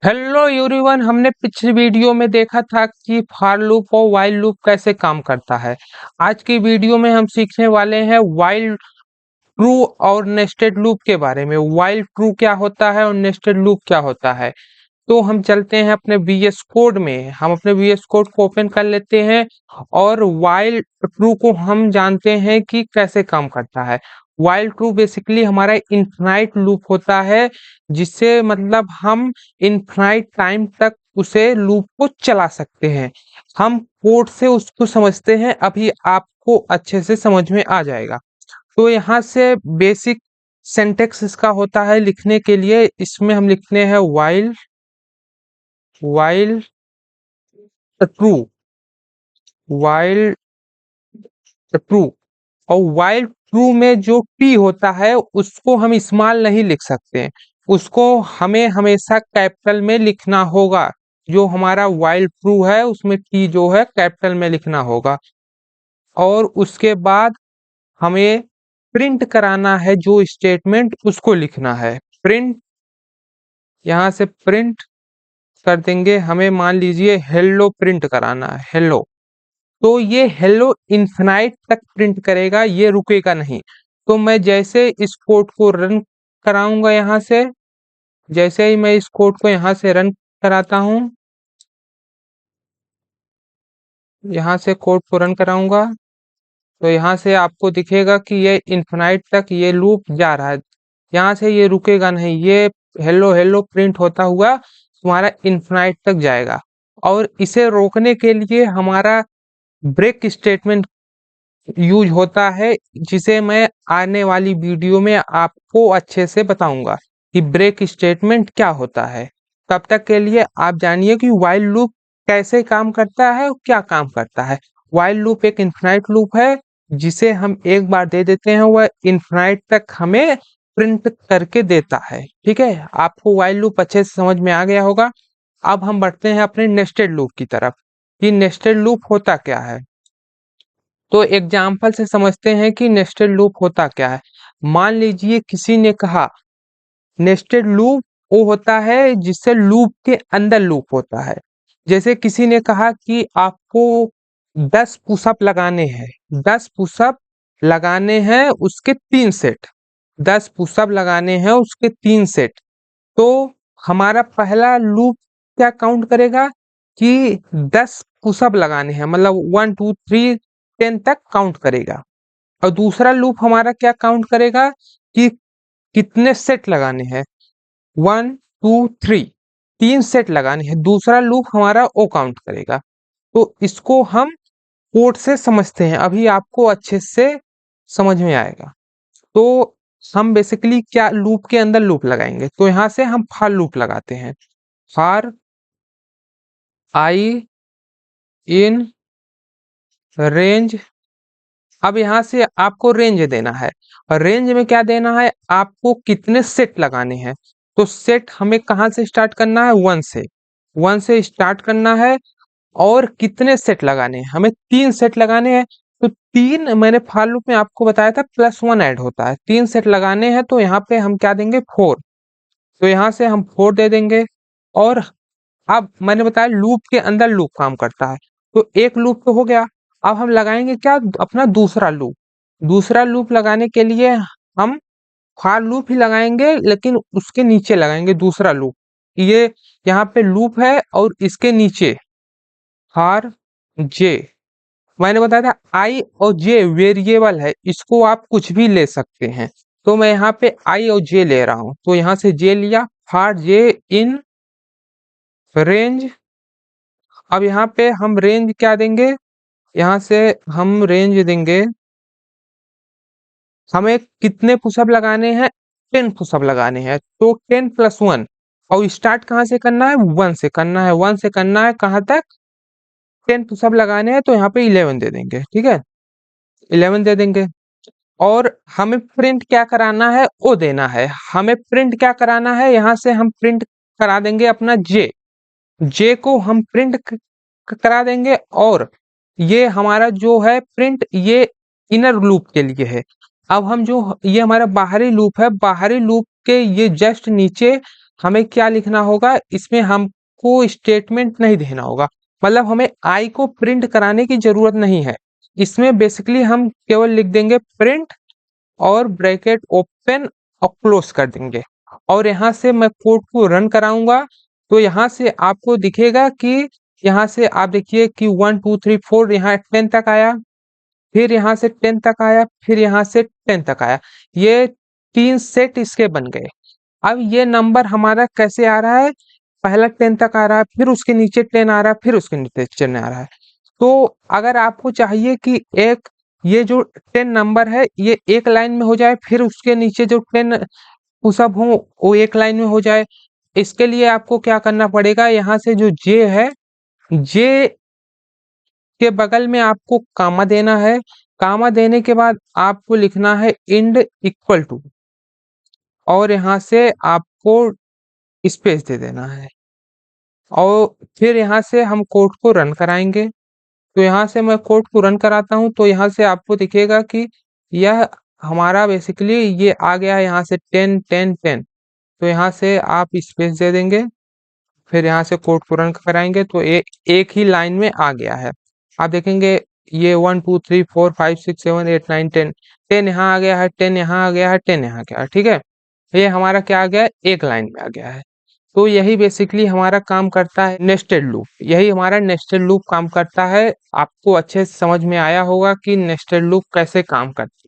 Hello everyone, हमने पिछली video में देखा था कि फॉर लूप और व्हाइल लूप कैसे काम करता है। आज की वीडियो में हम सीखने वाले हैं व्हाइल ट्रू और नेस्टेड लूप के बारे में। व्हाइल ट्रू क्या होता है और नेस्टेड लूप क्या होता है। तो हम चलते हैं अपने VS कोड में। हम अपने VS कोड को ओपन कर लेते हैं और व्हाइल ट्रू को हम जानते हैं कि कैसे काम करता है। व्हाइल ट्रू बेसिकली हमारा इनफाइनाइट लूप होता है, जिससे मतलब हम इनफाइनाइट टाइम तक उसे लूप को चला सकते हैं। हम कोड से उसको समझते हैं, अभी आपको अच्छे से समझ में आ जाएगा। तो यहाँ से बेसिक सिंटेक्स इसका होता है लिखने के लिए। इसमें हम लिखते हैं व्हाइल ट्रू, व्हाइल ट्रू। और व्हाइल ट्रू में जो टी होता है उसको हम स्मॉल नहीं लिख सकते, उसको हमें हमेशा कैपिटल में लिखना होगा। जो हमारा व्हाइल ट्रू है उसमें टी जो है कैपिटल में लिखना होगा। और उसके बाद हमें प्रिंट कराना है, जो स्टेटमेंट उसको लिखना है। प्रिंट, यहाँ से प्रिंट कर देंगे। हमें मान लीजिए हेलो प्रिंट कराना है, हेलो। तो ये हेलो इन्फिनाइट तक प्रिंट करेगा, ये रुकेगा नहीं। तो मैं जैसे इस कोड को रन कराऊंगा, यहाँ से जैसे ही मैं इस कोड को यहाँ से रन कराता हूँ, यहाँ से कोड को रन कराऊंगा, तो यहाँ से आपको दिखेगा कि ये इन्फिनाइट तक ये लूप जा रहा है। यहाँ से ये रुकेगा नहीं, ये हेलो हेलो प्रिंट होता हुआ तुम्हारा इन्फिनाइट तक जाएगा। और इसे रोकने के लिए हमारा ब्रेक स्टेटमेंट यूज होता है, जिसे मैं आने वाली वीडियो में आपको अच्छे से बताऊंगा कि ब्रेक स्टेटमेंट क्या होता है। तब तक के लिए आप जानिए कि व्हाइल लूप कैसे काम करता है और क्या काम करता है। व्हाइल लूप एक इनफिनाइट लूप है, जिसे हम एक बार दे देते हैं, वह इनफिनाइट तक हमें प्रिंट करके देता है। ठीक है, आपको व्हाइल लूप अच्छे से समझ में आ गया होगा। अब हम बढ़ते हैं अपने नेस्टेड लूप की तरफ कि नेस्टेड लूप होता क्या है। तो एग्जाम्पल से समझते हैं कि नेस्टेड लूप होता क्या है। मान लीजिए किसी ने कहा नेस्टेड लूप वो होता है जिससे लूप के अंदर लूप होता है। जैसे किसी ने कहा कि आपको 10 पुशअप लगाने हैं, 10 पुशअप लगाने हैं उसके 3 सेट, 10 पुशअप लगाने हैं उसके 3 सेट। तो हमारा पहला लूप क्या काउंट करेगा कि 10 पुशअप लगाने हैं, मतलब 1 2 3 10 तक काउंट करेगा। और दूसरा लूप हमारा क्या काउंट करेगा कि कितने सेट लगाने हैं, 1 2 3, 3 सेट लगाने हैं। दूसरा लूप हमारा वो काउंट करेगा। तो इसको हम कोड से समझते हैं, अभी आपको अच्छे से समझ में आएगा। तो हम बेसिकली क्या लूप के अंदर लूप लगाएंगे, तो यहाँ से हम फॉर लूप लगाते हैं। For I in range. अब यहाँ से आपको रेंज देना है, और रेंज में क्या देना है, आपको कितने सेट लगाने हैं। तो सेट हमें कहाँ से स्टार्ट करना है, 1 से, 1 से स्टार्ट करना है। और कितने सेट लगाने हैं, हमें 3 सेट लगाने हैं। तो 3 मैंने फॉर लूप में आपको बताया था +1 ऐड होता है, 3 सेट लगाने हैं। तो यहाँ पे हम क्या देंगे, 4। तो यहाँ से हम 4 दे देंगे। और अब मैंने बताया लूप के अंदर लूप काम करता है। तो एक लूप तो हो गया। अब हम लगाएंगे क्या, अपना दूसरा लूप। दूसरा लूप लगाने के लिए हम फॉर लूप ही लगाएंगे, लेकिन उसके नीचे लगाएंगे दूसरा लूप। ये यहाँ पे लूप है और इसके नीचे फॉर जे। मैंने बताया था आई और जे वेरिएबल है, इसको आप कुछ भी ले सकते हैं। तो मैं यहाँ पे आई और जे ले रहा हूँ, तो यहाँ से जे लिया, फॉर जे इन रेंज। अब यहाँ पे हम रेंज क्या देंगे, यहाँ से हम रेंज देंगे, हमें कितने पुशअप लगाने हैं, 10 पुशअप लगाने हैं। तो 10 + 1। और स्टार्ट कहाँ से करना है, 1 से करना है, 1 से करना है कहाँ तक, 10 पुशअप लगाने हैं। तो यहाँ पे 11 दे देंगे, ठीक है, 11 दे देंगे। और हमें प्रिंट क्या कराना है वो देना है। हमें प्रिंट क्या कराना है, यहाँ से हम प्रिंट करा देंगे अपना जे। जे को हम प्रिंट करा देंगे। और ये हमारा जो है प्रिंट, ये इनर लूप के लिए है। अब हम जो ये हमारा बाहरी लूप है, बाहरी लूप के ये जस्ट नीचे हमें क्या लिखना होगा, इसमें हमको स्टेटमेंट नहीं देना होगा, मतलब हमें आई को प्रिंट कराने की जरूरत नहीं है। इसमें बेसिकली हम केवल लिख देंगे प्रिंट और ब्रैकेट ओपन और क्लोज कर देंगे, और यहाँ से मैं कोड को रन कराऊंगा। तो यहाँ से आपको दिखेगा कि यहाँ से आप देखिए कि 1 2 3 4 यहाँ 10 तक आया, फिर यहाँ से 10 तक आया, फिर यहाँ से 10 तक आया। ये 3 सेट इसके बन गए। अब ये नंबर हमारा कैसे आ रहा है, पहला 10 तक आ रहा है, फिर उसके नीचे 10 आ रहा है, फिर उसके नीचे 10 आ रहा है। तो अगर आपको चाहिए कि एक ये जो 10 नंबर है ये एक लाइन में हो जाए, फिर उसके नीचे जो 10 वो सब हो वो एक लाइन में हो जाए, इसके लिए आपको क्या करना पड़ेगा, यहाँ से जो जे है, जे के बगल में आपको कामा देना है। कामा देने के बाद आपको लिखना है इंड इक्वल टू, और यहाँ से आपको स्पेस दे देना है, और फिर यहाँ से हम कोड को रन कराएंगे। तो यहाँ से मैं कोड को रन कराता हूँ, तो यहाँ से आपको दिखेगा कि यह हमारा बेसिकली ये आ गया है, यहाँ से 10 10 10। तो यहाँ से आप स्पेस दे देंगे, फिर यहाँ से कोड को रन कराएंगे, तो एक ही लाइन में आ गया है। आप देखेंगे ये 1 2 3 4 5 6 7 8 9 10, 10 यहाँ आ गया है, 10 यहाँ आ गया है, 10 यहाँ आ गया है, ठीक है। ये हमारा क्या आ गया है, एक लाइन में आ गया है। तो यही बेसिकली हमारा काम करता है नेस्टेड लूप, यही हमारा नेस्टेड लूप काम करता है। आपको अच्छे से समझ में आया होगा कि नेस्टेड लूप कैसे काम करता है।